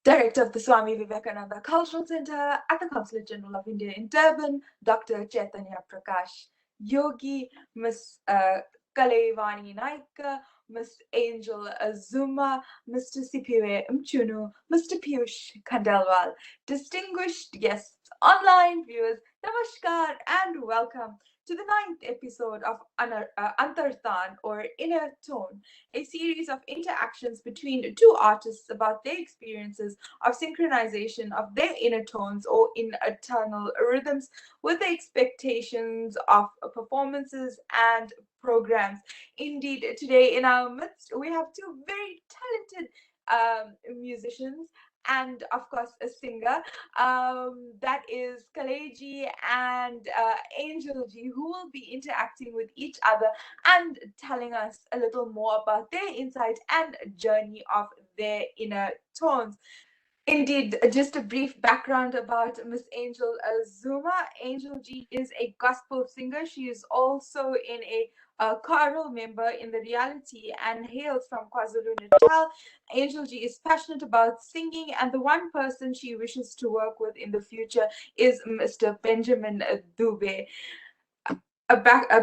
Director of the Swami Vivekananda Cultural Center at the Consulate General of India in Durban, Dr. Chaitanya Prakash Yogi, Ms. Kalay Naicker, Ms. Angel Zuma, Mr. Sipiwe Mchunu, Mr. Piyush Khandelwal, distinguished guests, online viewers, namaskar and welcome to the ninth episode of Antartaan or Inner Tone, a series of interactions between two artists about their experiences of synchronization of their inner tones or internal rhythms with the expectations of performances and programs. Indeed, today in our midst, we have two very talented musicians and of course a singer, that is Kaleji and Angel G, who will be interacting with each other and telling us a little more about their insight and journey of their inner tones. Indeed, just a brief background about Miss Angel Zuma. Angel G is a gospel singer. She is also in a choral member in the reality and hails from KwaZulu Natal. Angel G is passionate about singing, and the one person she wishes to work with in the future is Mr. Benjamin Dube. A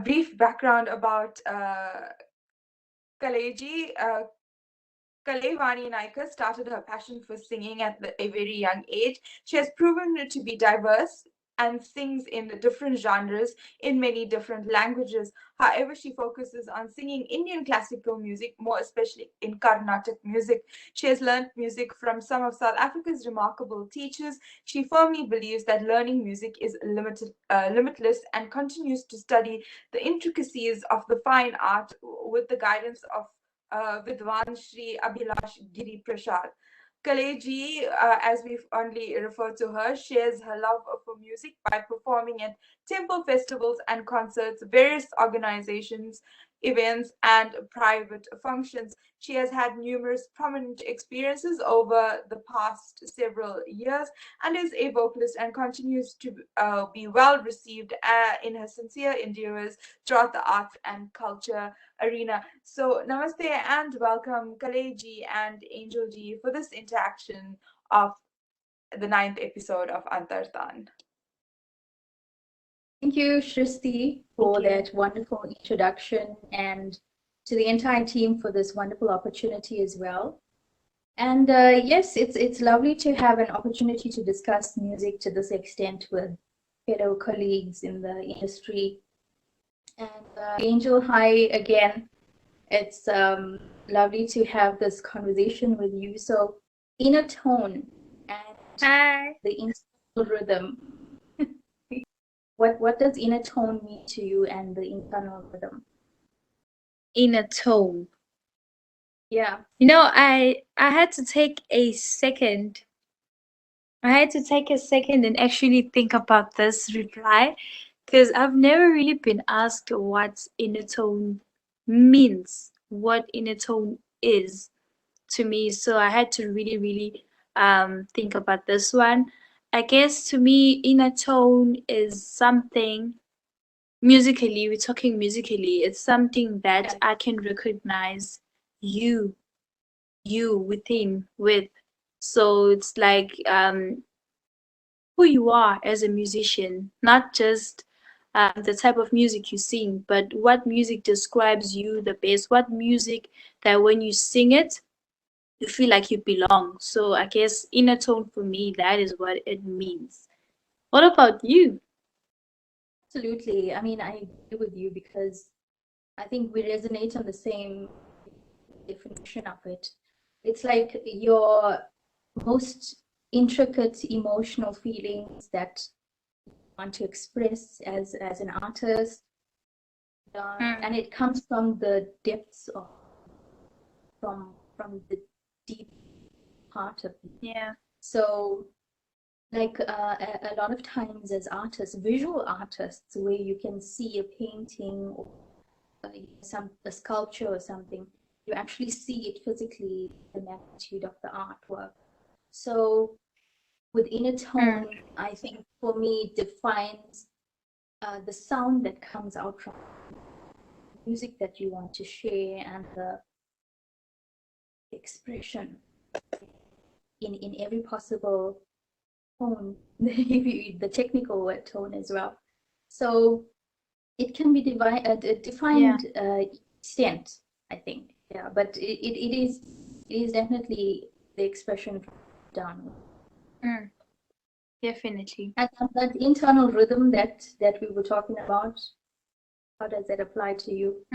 brief background about Kaleji. Kalay Naicker started her passion for singing at a very young age. She has proven to be diverse and sings in different genres in many different languages. However, she focuses on singing Indian classical music, more especially in Carnatic music. She has learned music from some of South Africa's remarkable teachers. She firmly believes that learning music is limitless and continues to study the intricacies of the fine art with the guidance of Vidwan Shri Abhilash Giri Prasad. Kaleji, as we fondly refer to her, shares her love for music by performing at temple festivals and concerts, various organizations, events, and private functions. She has had numerous prominent experiences over the past several years and is a vocalist and continues to be well received in her sincere endeavors throughout the arts and culture arena. So, namaste and welcome, Kaleji and Angel Ji, for this interaction of the ninth episode of Antartaan. Thank you, Shristi, for that wonderful introduction, and to the entire team for this wonderful opportunity as well. And yes, it's lovely to have an opportunity to discuss music to this extent with fellow colleagues in the industry. And Angel, hi again. It's lovely to have this conversation with you. So, inner tone and the internal rhythm. What does inner tone mean to you and the internal rhythm? Inner tone. Yeah. I had to take a second. I had to take a second and actually think about this reply because I've never really been asked what inner tone means, what inner tone is to me. So I had to really, really think about this one. I guess to me, inner tone is something musically, we're talking musically, it's something that I can recognize you, you within with. So it's like who you are as a musician, not just the type of music you sing, but what music describes you the best, what music that when you sing it, you feel like you belong. So I guess inner tone for me, that is what it means. What about you? Absolutely. I mean, I agree with you because I think we resonate on the same definition of it. It's like your most intricate emotional feelings that you want to express as an artist, and it comes from the depths of from the deep heart of you. Yeah. So like a lot of times as artists, visual artists, where you can see a painting or a sculpture or something, you actually see it physically, the magnitude of the artwork. So with inner tone, I think for me defines the sound that comes out from music that you want to share and the expression. in every possible tone, the technical word tone as well. So it can be defined extent, I think. Yeah, but it is definitely the expression down. Definitely. And that internal rhythm that we were talking about, how does that apply to you?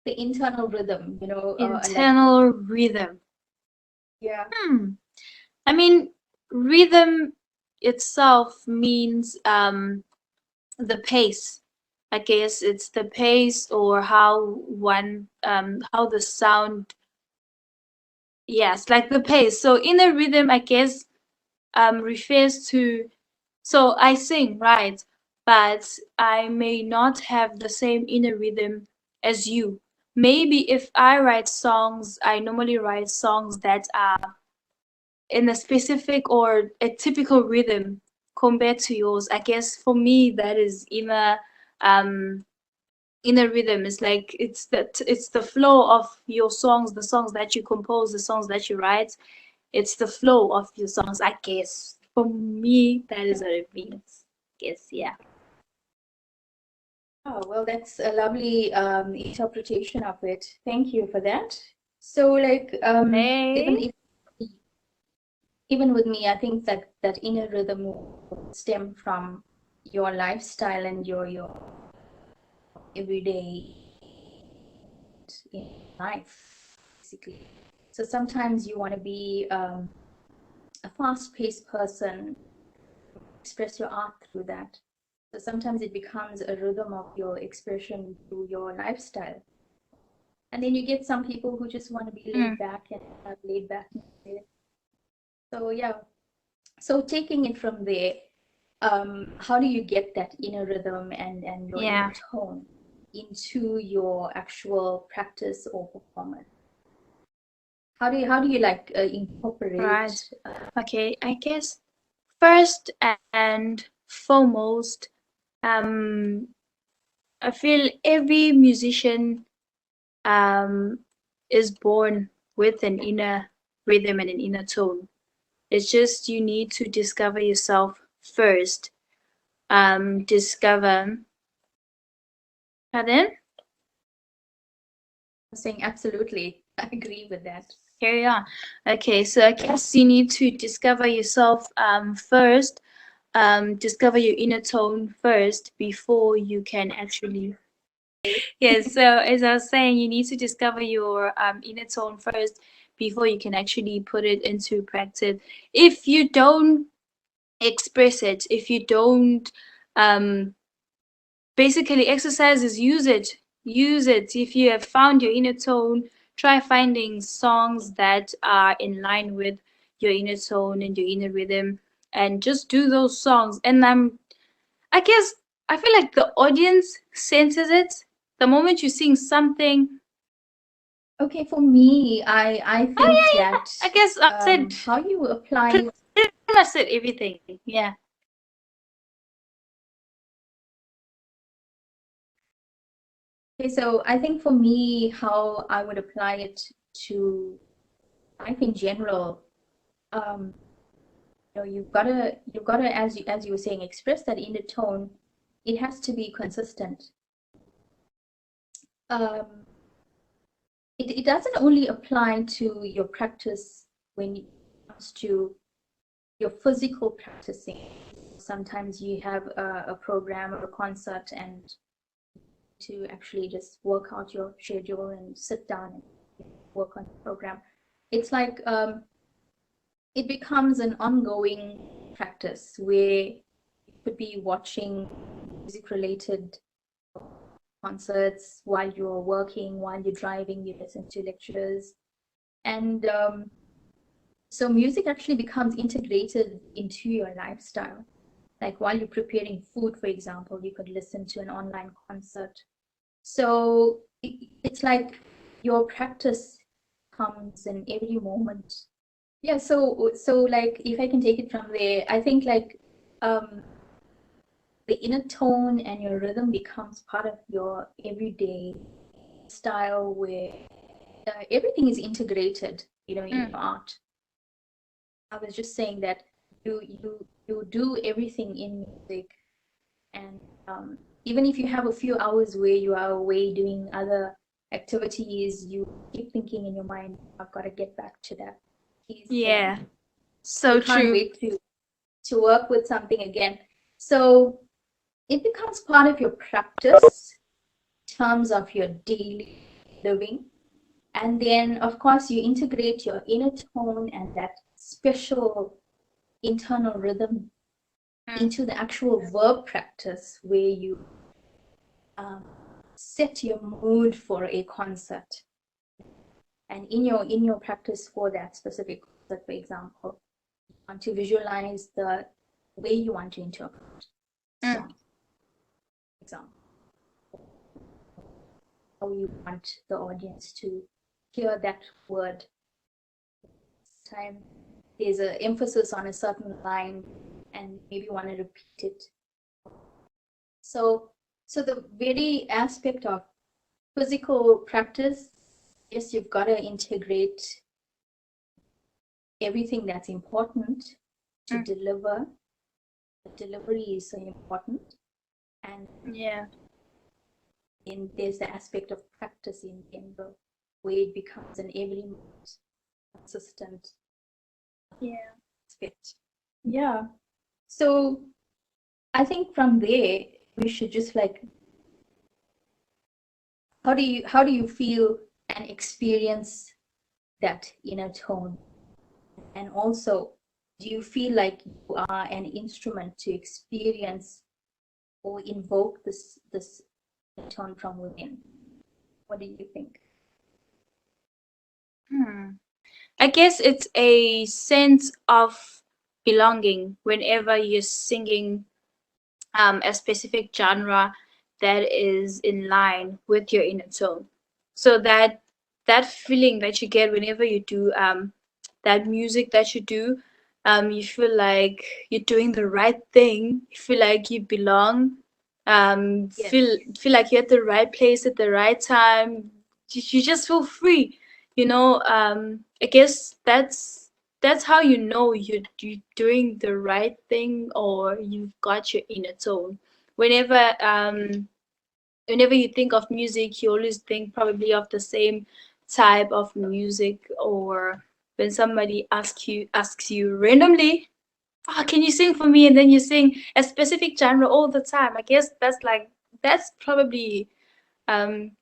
The internal rhythm, Internal rhythm. Yeah. I mean, rhythm itself means the pace. I guess it's the pace or how the sound. Yes, like the pace. So inner rhythm, I guess, refers to. So I sing, right? But I may not have the same inner rhythm as you. Maybe if I write songs, I normally write songs that are in a specific or a typical rhythm compared to yours. I guess for me that is um inner rhythm. It's like it's the flow of your songs, the songs that you compose, the songs that you write. It's the flow of your songs, I guess. For me, that is what it means. I guess, yeah. Oh, well, that's a lovely interpretation of it. Thank you for that. So, like, Hey. even with me, I think that inner rhythm will stem from your lifestyle and your everyday in life, basically. So sometimes you want to be a fast-paced person, express your art through that. So sometimes it becomes a rhythm of your expression through your lifestyle. And then you get some people who just want to be laid back and have laid back. So yeah. So taking it from there, how do you get that inner rhythm and your inner tone into your actual practice or performance? How do you like incorporate? Right. Okay, I guess first and foremost, um, I feel every musician um is born with an inner rhythm and an inner tone. It's just you need to discover yourself first. Discover. Pardon? I'm saying absolutely. I agree with that. Carry on. Okay, so I guess you need to discover yourself first. Discover your inner tone first before you can actually. Yes, so as I was saying, you need to discover your inner tone first before you can actually put it into practice. If you don't express it, if you don't basically exercises, use it. If you have found your inner tone, try finding songs that are in line with your inner tone and your inner rhythm, and just do those songs. And I guess I feel like the audience senses it the moment you sing something. Okay, for me, I think that I guess I said how you apply pretty much said everything. Yeah. Okay, so I think for me, how I would apply it to life in general, um, you've gotta, as you were saying, express that inner tone. It has to be consistent. Um, it doesn't only apply to your practice when it comes to your physical practicing. Sometimes you have a program or a concert and to actually just work out your schedule and sit down and work on the program. It's like it becomes an ongoing practice where you could be watching music related concerts while you're working, while you're driving, you listen to lectures. And so music actually becomes integrated into your lifestyle. Like while you're preparing food, for example, you could listen to an online concert. So it's like your practice comes in every moment. Yeah, so like if I can take it from there, I think like um the inner tone and your rhythm becomes part of your everyday style where everything is integrated, in art. I was just saying that you do everything in music, and even if you have a few hours where you are away doing other activities, you keep thinking in your mind, I've got to get back to that piece, Yeah, and so you can't true. wait to work with something again. So it becomes part of your practice in terms of your daily living. And then, of course, you integrate your inner tone and that special internal rhythm into the actual verb practice where you set your mood for a concert. And in your practice for that specific concert, for example, you want to visualize the way you want to interpret the song. For example, how you want the audience to hear that word. This time there's an emphasis on a certain line and maybe you want to repeat it. So the very aspect of physical practice, yes, you've got to integrate everything that's important to deliver. The delivery is so important. And Yeah. then there's the aspect of practice in general, where it becomes an every moment consistent aspect. Yeah. So I think from there we should just like, how do you feel and experience that inner tone? And also, do you feel like you are an instrument to experience or invoke this tone from within? What do you think? I guess it's a sense of belonging whenever you're singing a specific genre that is in line with your inner tone. So that feeling that you get whenever you do that music that you do, you feel like you're doing the right thing. You feel like you belong. Yes. Feel like you're at the right place at the right time. You just feel free, you know. I guess that's how you know you're doing the right thing or you've got your inner tone. Whenever whenever you think of music, you always think probably of the same type of music, or when somebody asks you randomly, oh, can you sing for me? And then you sing a specific genre all the time. I guess that's probably um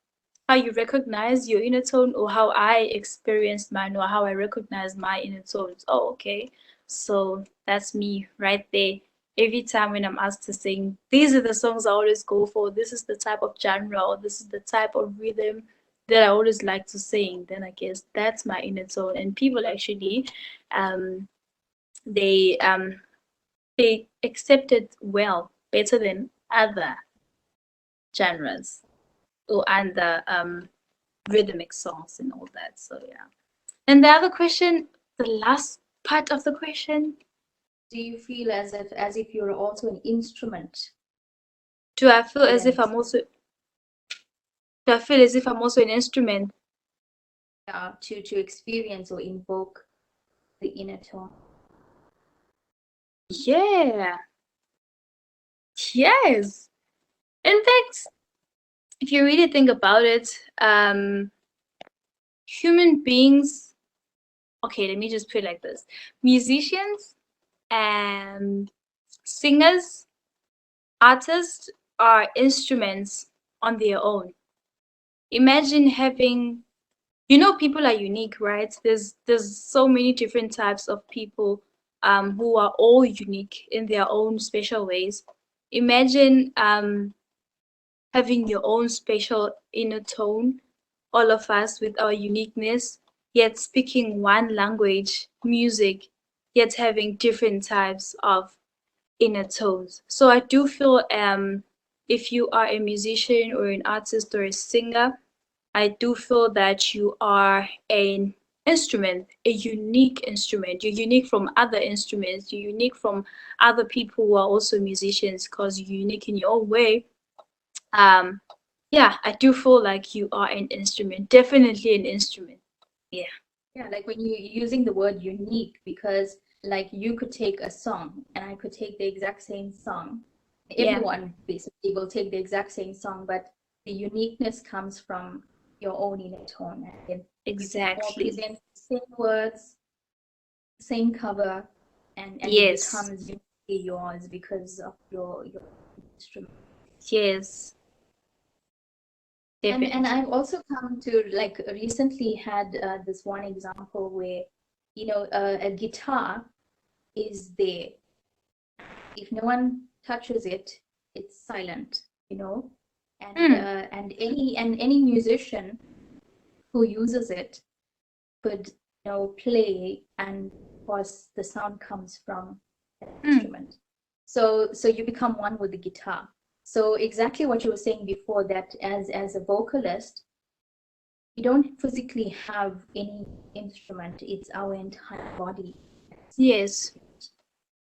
how you recognize your inner tone, or how I experienced mine, or how I recognize my inner tones. Oh, okay. So that's me right there. Every time when I'm asked to sing, these are the songs I always go for. This is the type of genre, or this is the type of rhythm that I always like to sing. Then I guess that's my inner tone. And people actually, um, they um, they accept it well, better than other genres or and the rhythmic songs and all that. So yeah. And the other question, the last part of the question, Do you feel as if you're also an instrument do I feel for as that if I'm also do I feel as if I'm also an instrument? to experience or invoke the inner tone? Yeah. Yes. In fact, if you really think about it, human beings, okay, let me just put it like this. Musicians and singers, artists are instruments on their own. Imagine having, you know, people are unique, right? There's so many different types of people who are all unique in their own special ways. Imagine having your own special inner tone, all of us with our uniqueness, yet speaking one language, music, yet having different types of inner tones. So I do feel if you are a musician or an artist or a singer, I do feel that you are an instrument, a unique instrument. You're unique from other instruments. You're unique from other people who are also musicians because you're unique in your own way. Um, yeah, I do feel like you are an instrument. Definitely an instrument. Yeah. Yeah, like when you're using the word unique, because like you could take a song and I could take the exact same song. Yeah. Everyone basically will take the exact same song, but the uniqueness comes from your own inner tone. And then you can all Exactly. present the same words, same cover, and it Yes. becomes uniquely yours because of your instrument. Yes. And Definitely. I've also come to, like, recently had this one example where, you know, a guitar is there. If no one touches it, it's silent, you know. And and any musician who uses it could, you know, play, and of course the sound comes from the instrument. So you become one with the guitar. So exactly what you were saying before, that as a vocalist, we don't physically have any instrument, it's our entire body. Yes.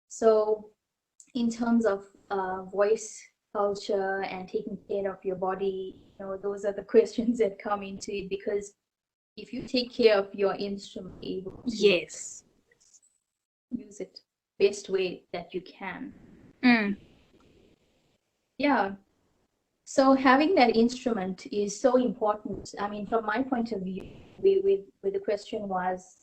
So in terms of voice culture and taking care of your body, you know, those are the questions that come into it, because if you take care of your instrument, you're able to Yes. use it best way that you can. Yeah. So having that instrument is so important. I mean, from my point of view, the question was,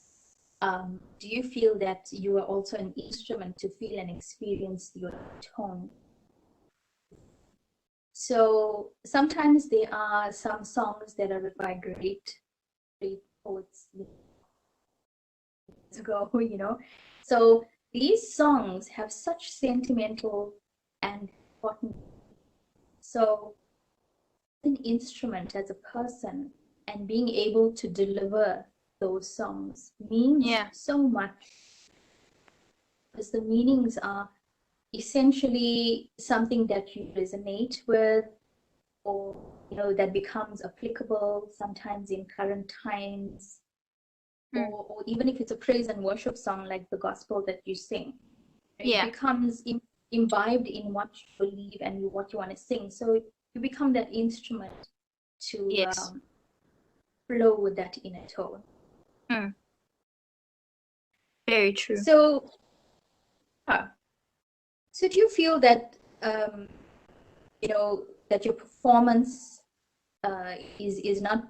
do you feel that you are also an instrument to feel and experience your tone? So sometimes there are some songs that are written by great poets ago, you know. So these songs have such sentimental and important. So an instrument as a person and being able to deliver those songs means so much, because the meanings are essentially something that you resonate with, or, you know, that becomes applicable sometimes in current times, or even if it's a praise and worship song like the gospel that you sing, it becomes imbibed in what you believe and what you want to sing. So you become that instrument to flow with that inner tone. Very true. So, so do you feel that you know, that your performance is not?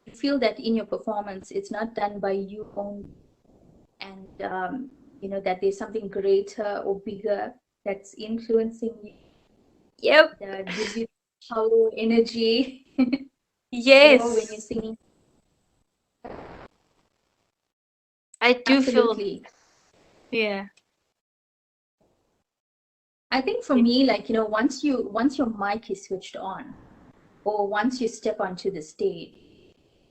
You feel that in your performance, it's not done by you only, and you know, that there's something greater or bigger that's influencing you. Yep. That gives you power, energy. Yes. You know, when you're singing. I do Absolutely. feel. Yeah. I think for me, like, you know, once your mic is switched on, or once you step onto the stage,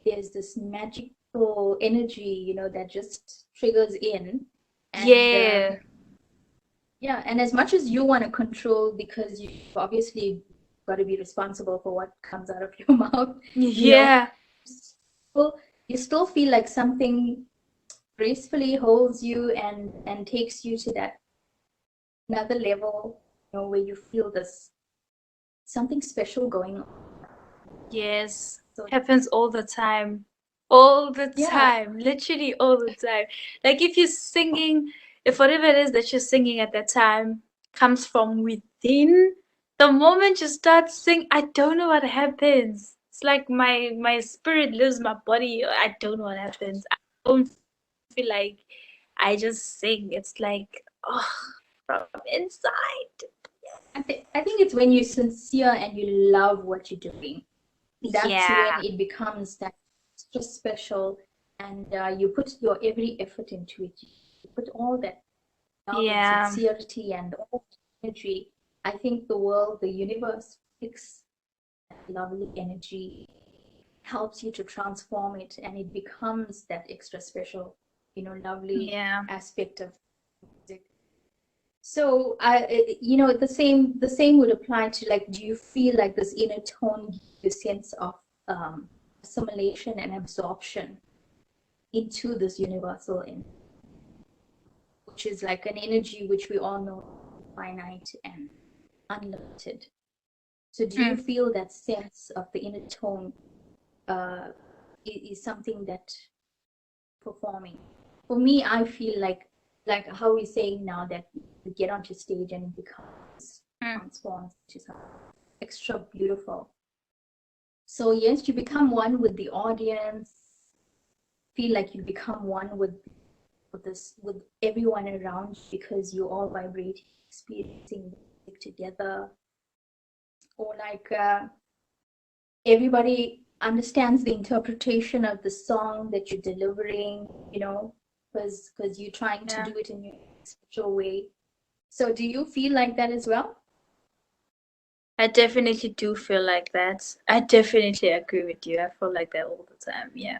there's this magical energy, you know, that just triggers in. And yeah, and as much as you want to control, because you've obviously got to be responsible for what comes out of your mouth, Yeah. you still feel like something gracefully holds you and takes you to that another level, you know, where you feel this something special going on. Yes. So Happens all the time. All the yeah, time. Literally all the time. Like if you're singing, if whatever it is that you're singing at that time comes from within, the moment you start singing, I don't know what happens. It's like my spirit leaves my body. I don't know what happens. I don't feel like I just sing. It's like, oh, from inside. I think it's when you're sincere and you love what you're doing. That's when it becomes that extra special, and you put your every effort into it. You put all that love and sincerity and all energy. I think the world, the universe picks that lovely energy, helps you to transform it, and it becomes that extra special, you know, lovely aspect of music. So you know, the same would apply to, like, do you feel like this inner tone gives you a sense of assimilation and absorption into this universal energy, which is like an energy which we all know finite and unlimited. So do you feel that sense of the inner tone is something that performing? For me, I feel like like how we're saying now that you get onto stage and it becomes transformed to something extra beautiful. So yes, you become one with the audience, feel like you become one with everyone around you because you all vibrate, experiencing music together, or like everybody understands the interpretation of the song that you're delivering, you know, because you're trying to do it in your special way. So do you feel like that as well? I definitely do feel like that. I definitely agree with you. I feel like that all the time. Yeah.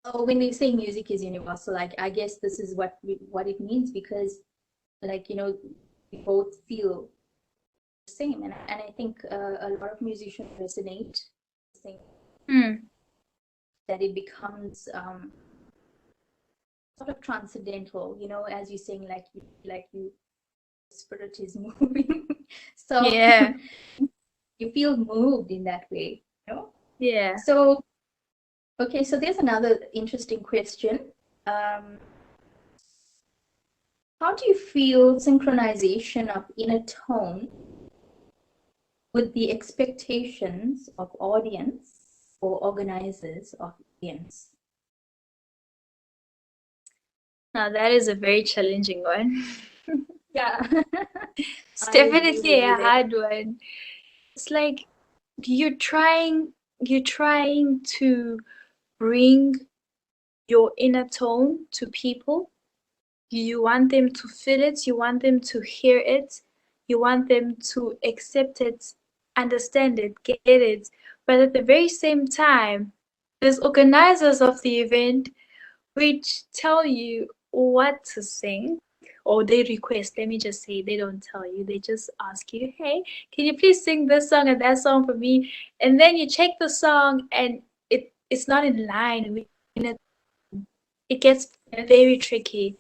Oh, when they say music is universal, like I guess this is what it means, because like, you know, we both feel the same, and I think a lot of musicians resonate saying that it becomes sort of transcendental, you know, as you're saying, like you spirit is moving. So Yeah. you feel moved in that way, you know? Yeah. So okay, so there's another interesting question. How do you feel synchronization of inner tone with the expectations of audience or organizers of events? Now that is a very challenging one. Yeah. It's I agree definitely with a you there. hard one. It's like you're trying to bring your inner tone to people. You want them to feel it, you want them to hear it, you want them to accept it, understand it, get it. But at the very same time, there's organizers of the event which tell you what to sing, or they request. Let me just say, they don't tell you, they just ask you, hey, can you please sing this song and that song for me? And then you check the song and it's not in line with it. It gets very tricky.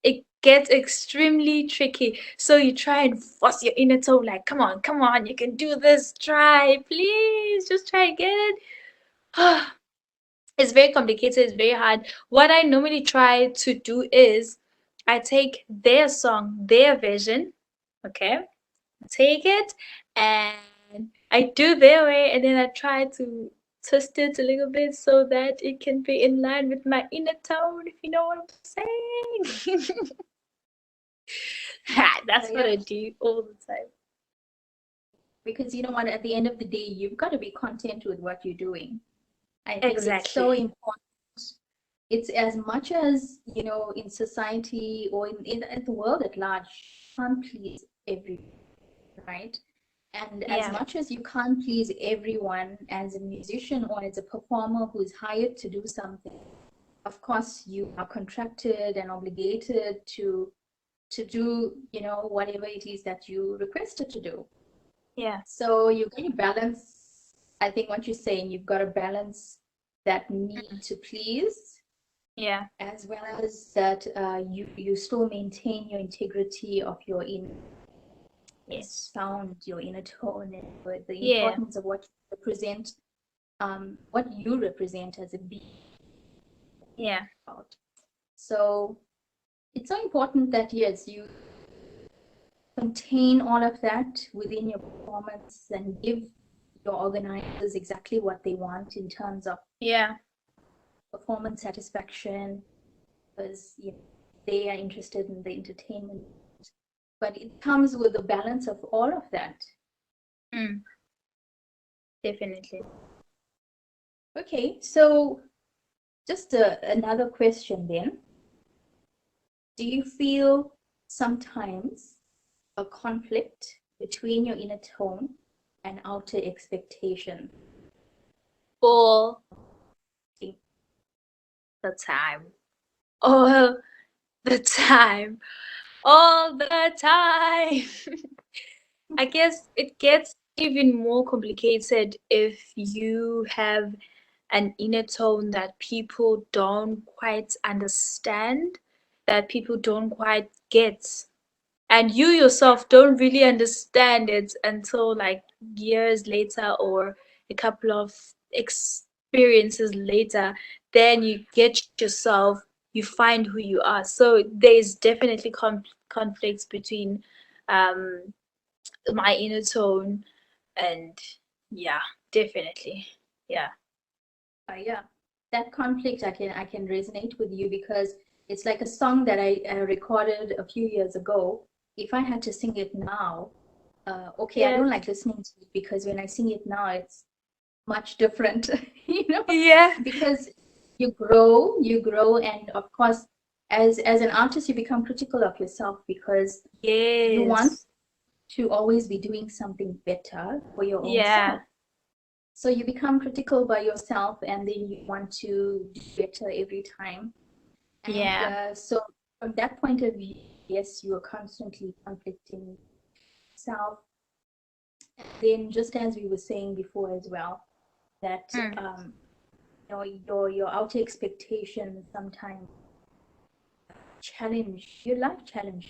It gets extremely tricky. So you try and force your inner tone, like, come on, you can do this. Try, please, just try and get it. It's very complicated, it's very hard. What I normally try to do is I take their song, their version, okay? I take it and I do their way, and then I try to twist it a little bit so that it can be in line with my inner tone, if you know what I'm saying. That's what Yeah. I do all the time. Because you know what, at the end of the day, you've got to be content with what you're doing. I think it's so Exactly. important. It's as much as, you know, in society or in the world at large, you can't please everyone, right? And as Yeah. much as you can't please everyone as a musician or as a performer who is hired to do something, of course you are contracted and obligated to do, you know, whatever it is that you requested to do. Yeah. So you've got to balance, I think what you're saying, you've got to balance that need to please, Yeah. as well as that you still maintain your integrity of your inner Yes. sound, your inner tone, and the Yeah. importance of what you represent as a being. Yeah. So it's so important that yes, you contain all of that within your performance and give your organizers exactly what they want in terms of Yeah. performance satisfaction, because you know, they are interested in the entertainment, but it comes with a balance of all of that. Mm, definitely. Okay, so just another question then. Do you feel sometimes a conflict between your inner tone and outer expectation? All the time. All the time. All the time. I guess it gets even more complicated if you have an inner tone that people don't quite understand, that people don't quite get. And you yourself don't really understand it until like years later or a couple of experiences later. Then you get yourself you find who you are. So there's definitely conflicts between um my inner tone and yeah, definitely. Yeah. Yeah, that conflict I can resonate with you because it's like a song that I recorded a few years ago. If I had to sing it now, okay, I Yeah. don't like listening to it because when I sing it now, it's much different, you know, Yeah. because you grow, and of course, as an artist, you become critical of yourself because you want Yes. to always be doing something better for your own Yeah. self. So you become critical by yourself, and then you want to do better every time. And Yeah. so, from that point of view, yes, you are constantly conflicting yourself. And then, just as we were saying before as well, that Mm. your outer expectations sometimes challenge your life challenge.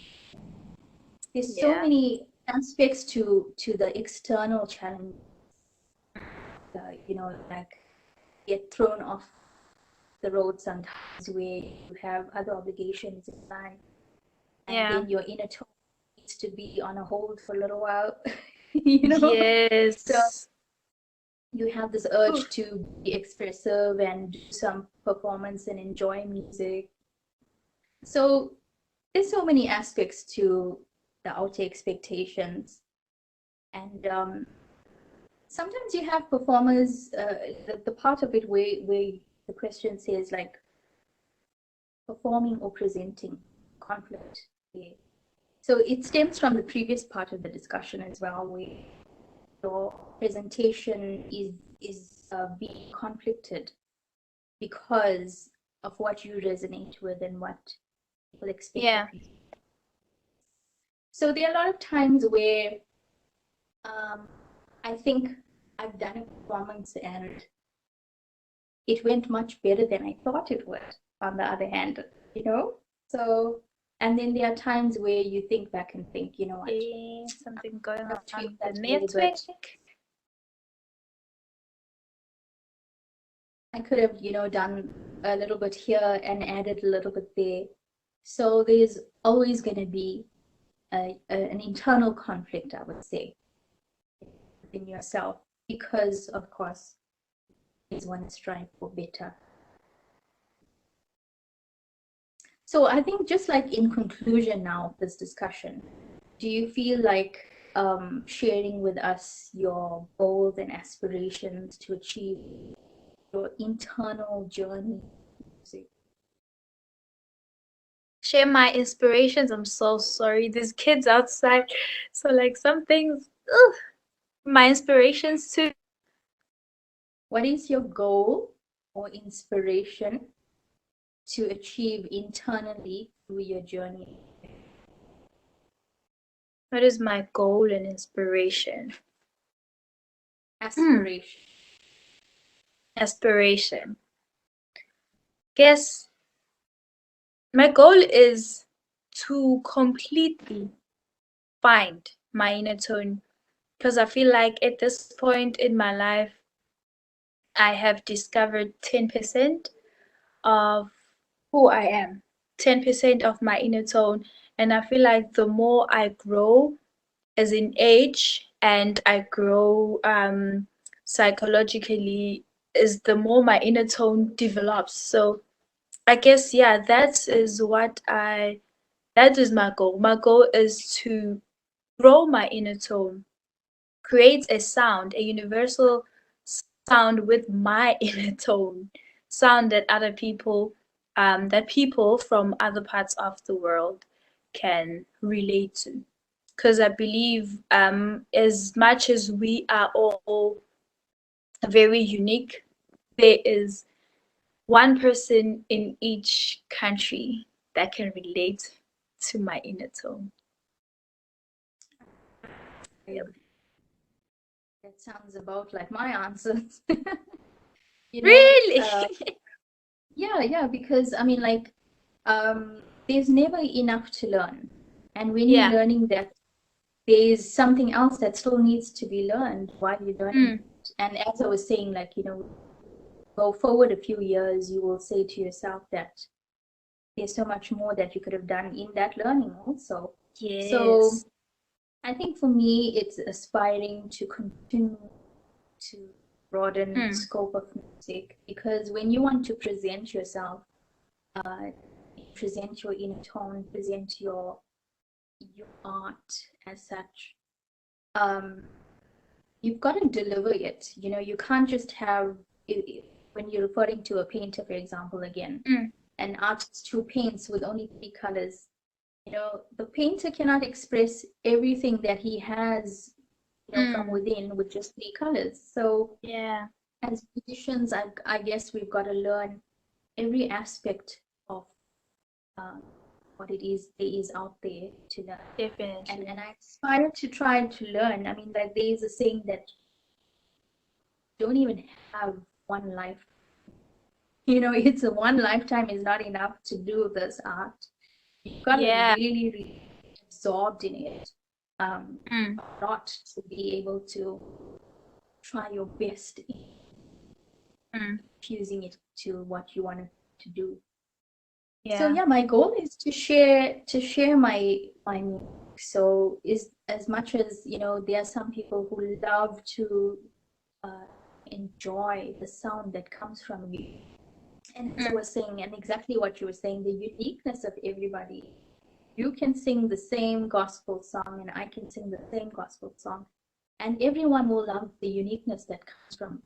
There's so Yeah. many aspects to the external challenge, like get thrown off the road sometimes where you have other obligations in life, and Yeah. then your inner tone needs to be on a hold for a little while, you know. So Yes. you have this Ooh. urge to be expressive and do some performance and enjoy music. So there's so many aspects to the outer expectations, and sometimes you have performers. The part of it where the question says like performing or presenting conflict. Yeah. So it stems from the previous part of the discussion as well, where your presentation is being conflicted because of what you resonate with and what people expect of Yeah. you. So there are a lot of times where I think I've done a performance and it went much better than I thought it would, on the other hand, you know? So, and then there are times where you think back and think, you know what, Something going I could have on tweaked with the that a little bit. network. I could have, done a little bit here and added a little bit there. So there's always going to be an internal conflict, I would say, within yourself, because, of course, you want to strive for better. So I think just like in conclusion now of this discussion, do you feel like sharing with us your goals and aspirations to achieve your internal journey? Share my inspirations. I'm so sorry. There's kids outside. So like some things, ugh, my inspirations too. What is your goal or inspiration to achieve internally through your journey? What is my goal and inspiration? Hmm. Aspiration. Aspiration. Guess my goal is to completely find my inner tone because I feel like at this point in my life, I have discovered 10% of who I am, 10% of my inner tone. And I feel like the more I grow as in age and I grow psychologically, is the more my inner tone develops. So I guess, yeah, that is my goal. My goal is to grow my inner tone, create a sound, a universal sound with my inner tone, sound that that people from other parts of the world can relate to. Because I believe, as much as we are all very unique, there is one person in each country that can relate to my inner tone. Yep. That sounds about like my answers. You know, Really? yeah, because I mean, like, there's never enough to learn. And when you're Yeah. learning that, there's something else that still needs to be learned while you're learning Mm. it. And as I was saying, like, go forward a few years, you will say to yourself that there's so much more that you could have done in that learning also. Yes. So I think for me, it's aspiring to continue to broaden the scope of music, because when you want to present yourself, present your inner tone, present your art as such, you've got to deliver it. You know, you can't just have, when you're referring to a painter, for example, again, an artist who paints with only 3 colors, you know, the painter cannot express everything that he has, you know, from within with just 3 colors. So yeah, as musicians, I guess we've got to learn every aspect of what it is there is out there to learn. definitely. And I aspire to try to learn. I mean, like, there is a saying that you don't even have one life. You know, it's a one lifetime is not enough to do this art. You've got to really, really absorbed in it. Not to be able to try your best in fusing it to what you want to do. So yeah, my goal is to share my music. So is as much as, you know, there are some people who love to enjoy the sound that comes from you. And as I was saying, and exactly what you were saying, the uniqueness of everybody. You can sing the same gospel song and I can sing the same gospel song, and everyone will love the uniqueness that comes from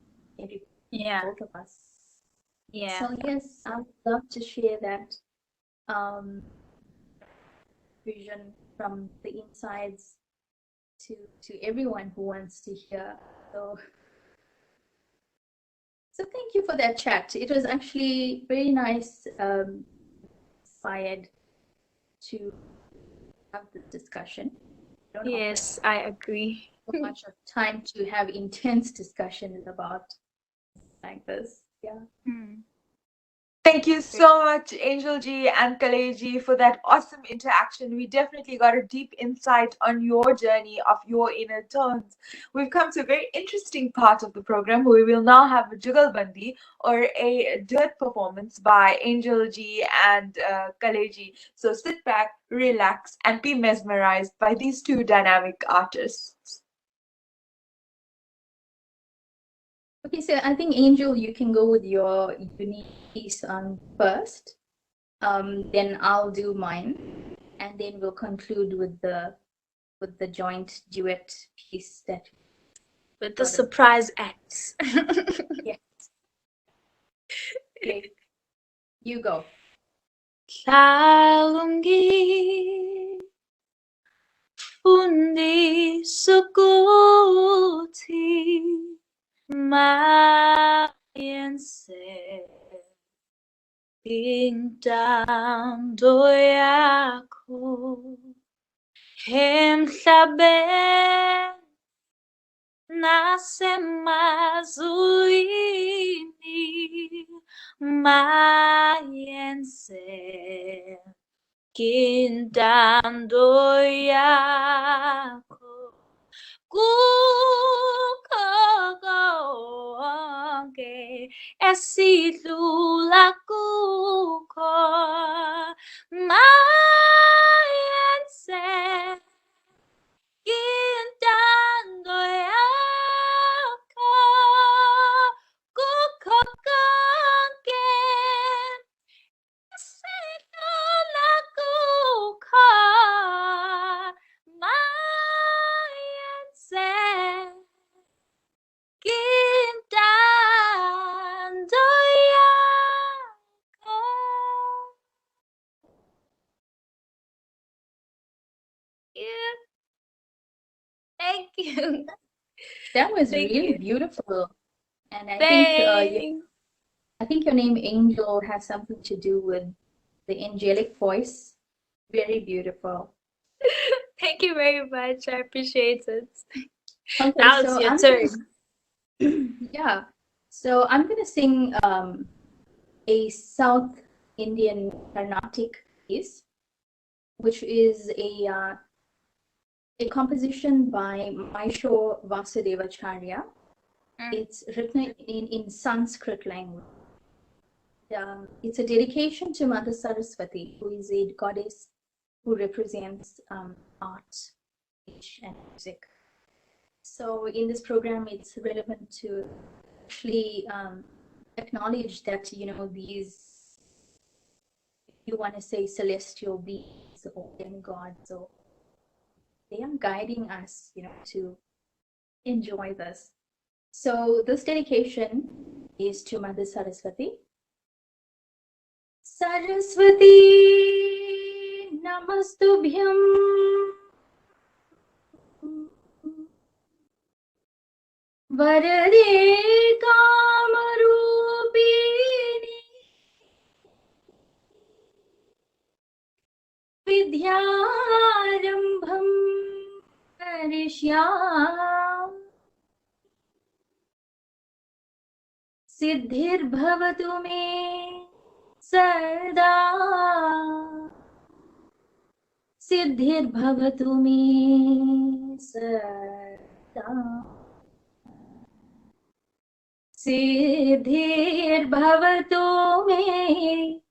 both of us. So yes, I would love to share that vision from the insides to everyone who wants to hear. So thank you for that chat. It was actually very nice, inspired to have this discussion. Yes, I agree. So much of time to have intense discussions about like this. Yeah. Thank you so much, Angel Ji and Kalay Ji, for that awesome interaction. We definitely got a deep insight on your journey of your inner tones. We've come to a very interesting part of the program where we will now have a Jugalbandi, or a duet performance by Angel Ji and Kalay Ji. So sit back, relax, and be mesmerized by these two dynamic artists. Okay, so I think Angel, you can go with your unique piece on first. Then I'll do mine, and then we'll conclude with the joint duet piece that with the surprise acts. Yes. Okay. You go. Lalungi fundi sukuti mayense intando yakho emhlabeni nasemazulwini mayense intando yakho kukho konke esidlula kukho mayense intando yakho kukho konke esidlula kukho mayense intando yakho. Yeah. Thank you. That was Thank really you. beautiful. And I think your name Angel has something to do with the angelic voice. Very beautiful. Thank you very much. I appreciate it. Okay, Now so it's your I'm turn. yeah. So I'm gonna sing a South Indian Carnatic piece, which is a composition by Mysore Vasudevacharya. It's written in Sanskrit language. it's a dedication to Mother Saraswati, who is a goddess who represents art, speech, and music. So in this program, it's relevant to actually acknowledge that, you know, these, you want to say celestial beings or demigods, or they are guiding us, you know, to enjoy this. So this dedication is to Mother Saraswati. Saraswati Namastubhyam Varade Kamarupini Vidyarambham Karishyam Siddhirbhavatu me Sada Siddhirbhavatu me Sada Siddhirbhavatu me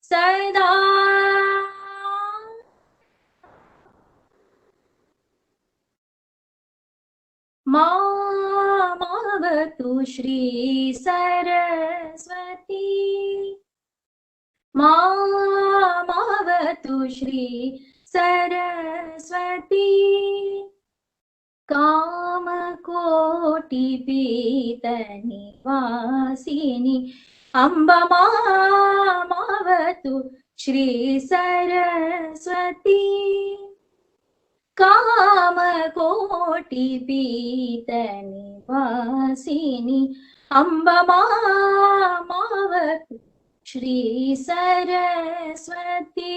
Sada Mavatu Shri Saraswati Mavatu Shri Saraswati Kamakoti Pitani Vasini Amba Mavatu Shri Saraswati Kamakoti Pitani Vasini Amba Mavatu Shri Saraswati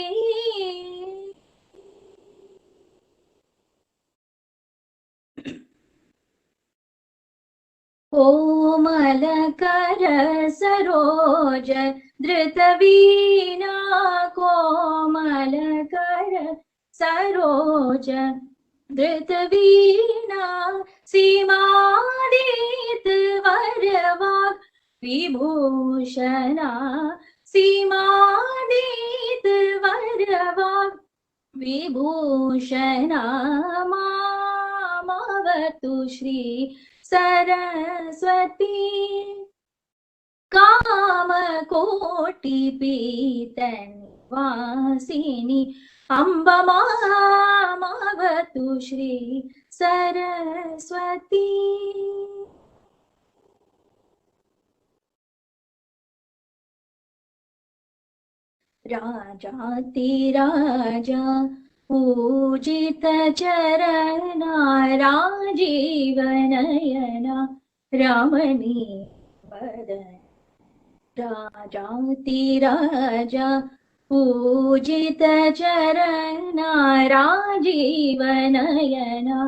Komalakara Saroja Dritavina Komalakara Saroja Dritavina Simadit Varavag Vibhushana Simadit Varavag Vibhushana Mavatu Shri Saraswati Kamakoti Pitani Vasini Amba Mavatu Shri Saraswati Rajati Raja Pujita Charana Rajivanayana Ramani Vadan Rajati Raja Pujita Charana Rajivanayana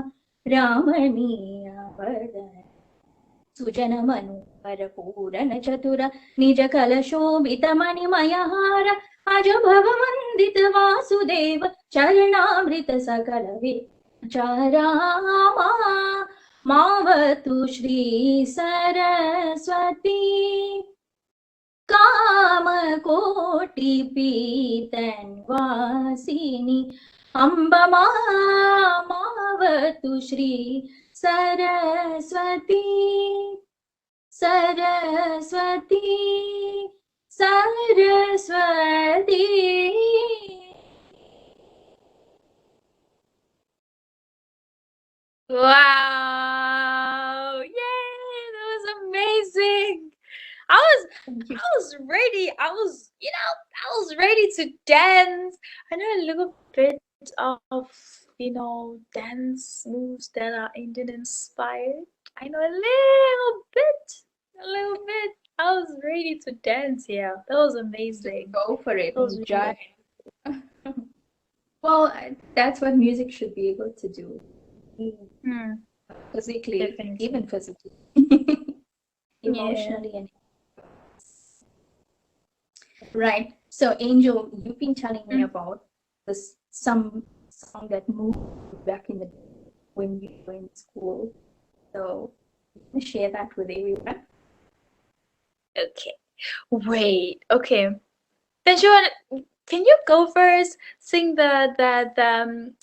Ramani Vadan Sujana Manu Parapurana Chatura Nija Kalashobhita Manimayahara Ajabhava Mandita Vasudeva Charanamrita Sakalavi Charama Mavatu Shri Saraswati Kamakoti Pitan Vasini Amba Mavatu Shri Saraswati Saraswati Saraswati Wow! Yay! That was amazing. I was ready. I was ready to dance. I know a little bit of, dance moves that are Indian inspired. I know a little bit. I was ready to dance here. That was amazing. Go for it. That was Enjoy. Well, that's what music should be able to do. Physically, Definitely. even physically. Emotionally and right. So Angel, you've been telling me about this some song that moved back in the day when you were in school. So share that with everyone. Okay. Wait, okay. Then can you go first? Sing the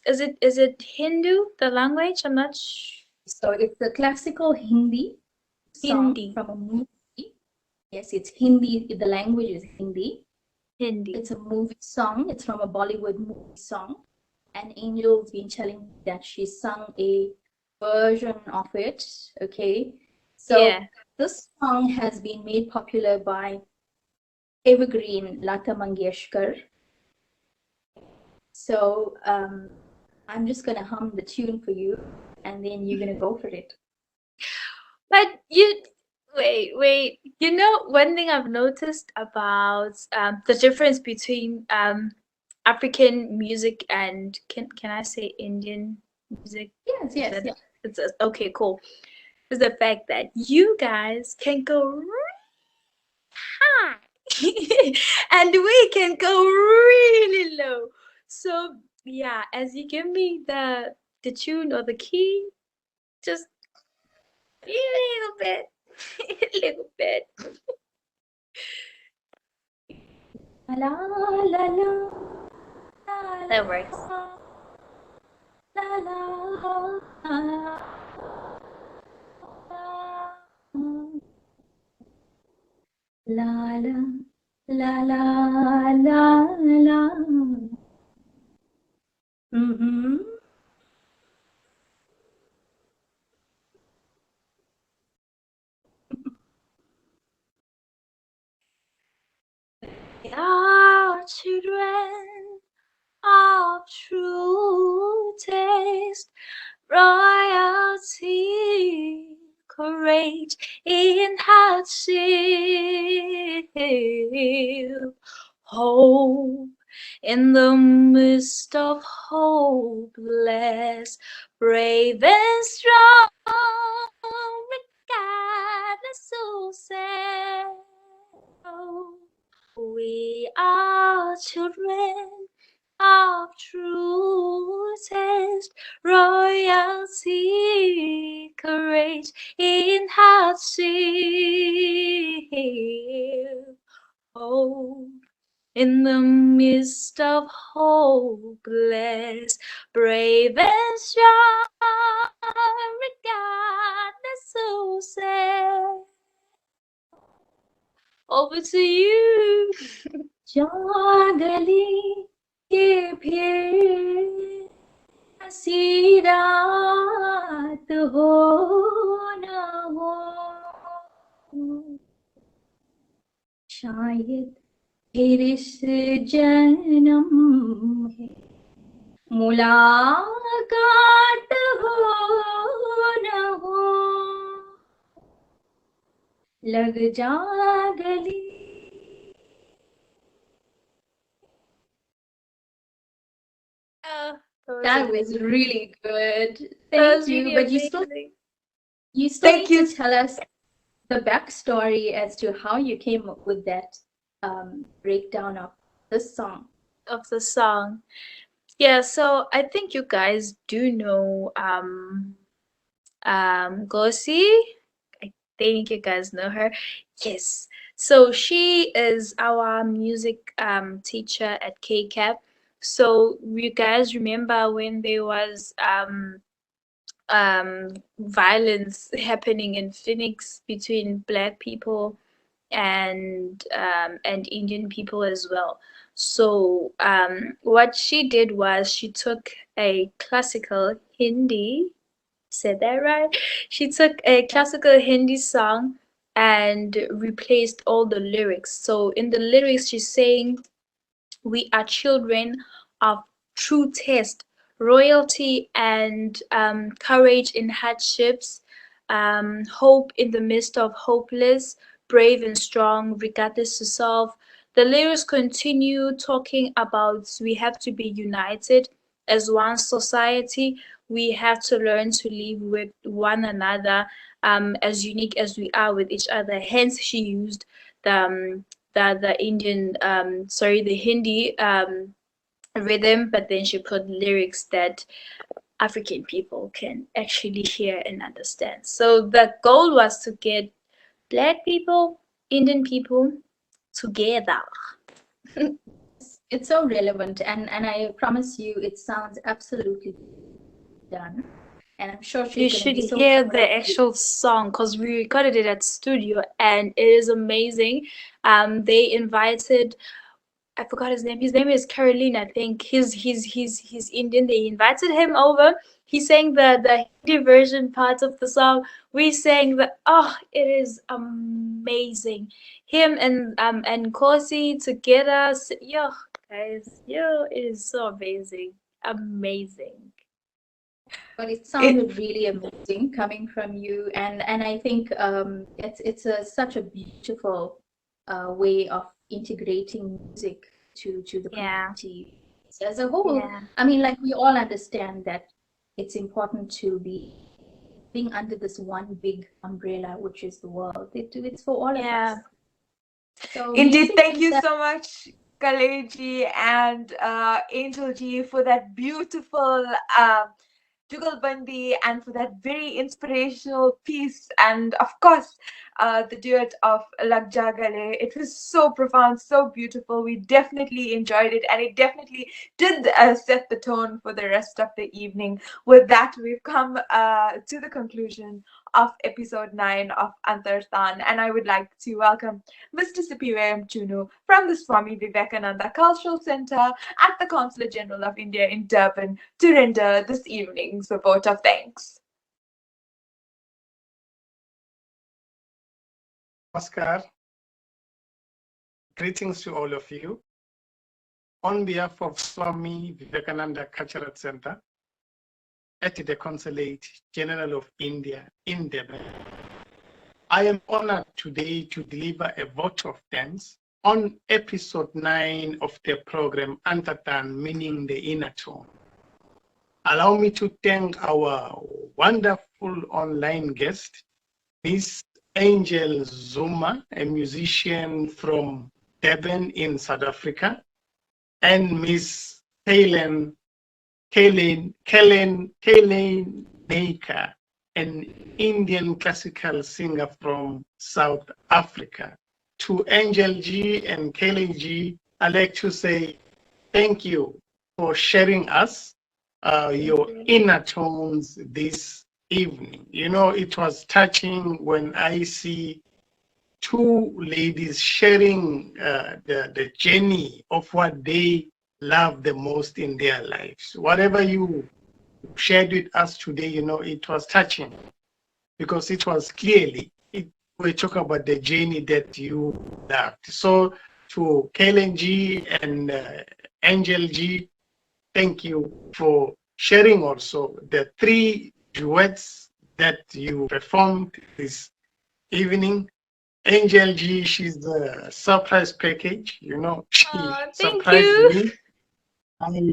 is it Hindu, the language? I'm not So it's a classical Hindi song Hindi. from a movie. Yes, it's Hindi. The language is Hindi. Hindi. It's a movie song. It's from a Bollywood movie song. And Angel's been telling me that she sung a version of it. Okay. So Yeah. this song has been made popular by Evergreen Lata Mangeshkar. So I'm just gonna hum the tune for you, and then you're gonna go for it. But wait. You know, one thing I've noticed about the difference between African music and can I say Indian music? Yes, Is yes, that yes. okay, cool. Is the fact that you guys can go really high and we can go really low. So yeah, as you give me the tune or the key, just a little bit, a little bit. La la la That works. la la la. La la la la la la. Mm-hmm. We are children of true taste, royalty, courage in hardship, hope in the midst of hopeless, brave and strong, regardless who says. We are children of true taste, royalty, courage in hardship, hope in the midst of hopeless, brave and strong, regardless who says. Over to you. जागली के फिर हंसी रात हो न हो शायद फिर इस जन्म है मुलाकात हो न हो लग जा गली. Oh, That was really good. that Thank was you. really But amazing. you still Thank need you. to tell us the backstory as to how you came up with that breakdown of this song. Of the song. Yeah, so I think you guys do know Gosi. I think you guys know her. Yes. So she is our music teacher at KCAP. So you guys remember when there was violence happening in Phoenix between black people and Indian people as well. So what she did was she took a classical Hindi, said that right? She took a classical Hindi song and replaced all the lyrics. So in the lyrics, she's saying, we are children of true taste, royalty, and courage in hardships, hope in the midst of hopeless, brave and strong, regardless to self. The lyrics continue talking about we have to be united as one society. We have to learn to live with one another, as unique as we are with each other. Hence, she used the Indian sorry the Hindi rhythm, but then she put lyrics that African people can actually hear and understand. So the goal was to get black people, Indian people, together. It's so relevant, and I promise you, it sounds absolutely done. And I'm sure You she's going to should be so hear proud the of you. actual song because we recorded it at studio and it is amazing. They invited, I forgot his name. His name is Caroline, I think. He's Indian. They invited him over. He sang the Hindi version part of the song. We sang the, oh, it is amazing. Him and Kosi together. Yo, guys, yo, it is so amazing. Amazing. But it sounded really amazing coming from you, and I think it's such a beautiful way of integrating music to the Yeah. community as a whole. Yeah. I mean, like we all understand that it's important to be being under this one big umbrella, which is the world. It's for all of Yeah. us. So Indeed, music thank is you that. so much, Kalay ji and Angel ji, for that beautiful Jugalbandi and for that very inspirational piece. And of course, the duet of Lag Ja Gale. It was so profound, so beautiful. We definitely enjoyed it, and it definitely did set the tone for the rest of the evening. With that, we've come to the conclusion of episode 9 of Antartaan, and I would like to welcome Mr. Sipiwe Chunu from the Swami Vivekananda Cultural Center at the Consulate General of India in Durban to render this evening's vote of thanks. Namaskar. Greetings to all of you. On behalf of Swami Vivekananda Cultural Center at the Consulate General of India in Durban, I am honored today to deliver a vote of thanks on episode 9 of the program Antartaan, meaning the inner tone. Allow me to thank our wonderful online guest, Ms. Angel Zuma, a musician from Durban in South Africa, and Ms. Kalay Naicker, an Indian classical singer from South Africa. To Angel G and Kalay G, I'd like to say thank you for sharing us your inner tones this evening. You know, it was touching when I see two ladies sharing the journey of what they love the most in their lives. Whatever you shared with us today, you know, it was touching because it was clearly, we talk about the journey that you loved. So to Kalen G and Angel G, thank you for sharing also the 3 duets that you performed this evening. Angel G, she's the surprise package, you know, she Thank surprised you. me.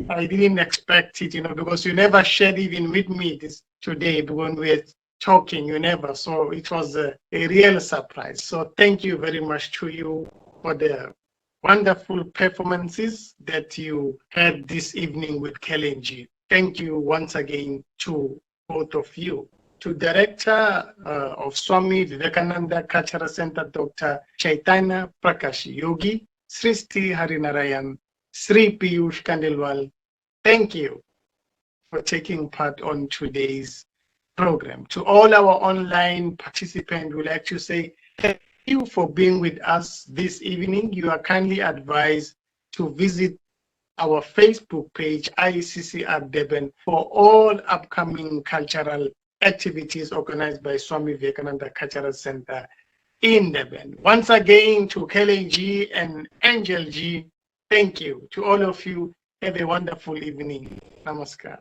I didn't expect it, you know, because you never shared even with me this today when we were talking, you never. So it was a real surprise. So thank you very much to you for the wonderful performances that you had this evening with Kelenji. Thank you once again to both of you. To Director of Swami Vivekananda Cultural Center, Dr. Chaitanya Prakash Yogi, Srishti Harinarayan, Sri Piyush Kandelwal, thank you for taking part on today's program. To all our online participants, we'd like to say thank you for being with us this evening. You are kindly advised to visit our Facebook page, ICCR Durban, for all upcoming cultural activities organized by Swami Vivekananda Cultural Center in Durban. Once again, to Kelly G and Angel G, thank you. To all of you, have a wonderful evening. Namaskar.